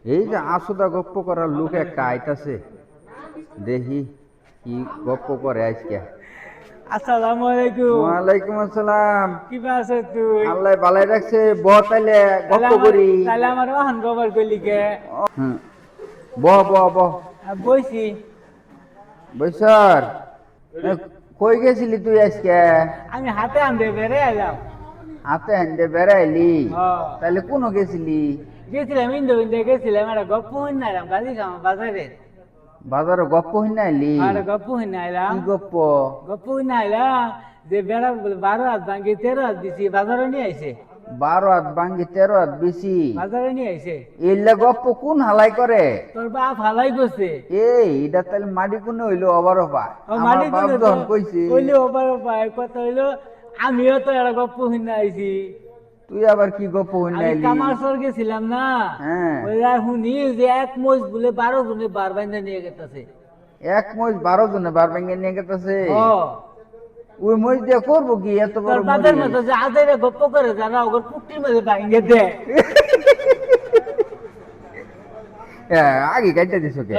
এই যে আসুদা গপ্প করার লোক একটা আইতাছে, দেখি কি গপ্প করে আজকে। আসসালামু আলাইকুম। ওয়ালাইকুম আসসালাম। কি আছে তুই? আল্লাহ বালাই রাখছে, তাইলে তাহলে গপ্প আমার করি। তাহলে আমার ওহান খবর কইলি কে? হুম, বহ বহ বহ। বইছি। বৈশার, কই গেছিলি তুই আজকে? আমি হাতে আনতে বেড়ে এলাম। হাতে হান্ডে বেড়াইলি? হ্যাঁ। তাহলে কোনো গেছিলি? গেছিলাম ইন্দো ইন্দো গেছিলাম, একটা গপ্প হইন নাইলাম গাজী খামা বাজারে। বাজারে গপ্প হইনা আইলি? আর গপ্প হইন নাইলাম। কি গপ্প? গপ্প হইন নাইলাম যে বেড়া 12 হাত ভাঙ্গি 13 হাত দিছি, বাজারে নিয়ে আইছে। 12 হাত ভাঙ্গি 13 হাত বেশি? বাজারে নিয়ে আইছে। এলে গপ্প কোন হালাই করে? তোর বাপ হালাই করছে। এই এটা তাহলে মাটি কোনে হইলো অবারফা? ও আমার মাটি বাপ কোনে তো যখন কইছি। কইলে ওপার পায় কথা হইলো, আমিও তো একটা গপ্প হইন আইছি। তুই আবার কি গপ্প হইনা আমি আইলি? কামারসর গেছিলাম না, হ্যাঁ। ওই শুনি যে এক মোজ বলে 12 জনে বার বাইন্দা নিয়ে গেতেছে। এক মহিষ 12 জনে বার ভেঙে নিয়ে গেতেছে? ও ওই মহিষ দিয়ে করবো কি এত তোর বড় বাপের মরিচ? মতো যে আদারে গপ্প করে জানা ওর পুকটির মধ্যে ভাঙিয়ে দে। আগে কাটতে দিছো কে?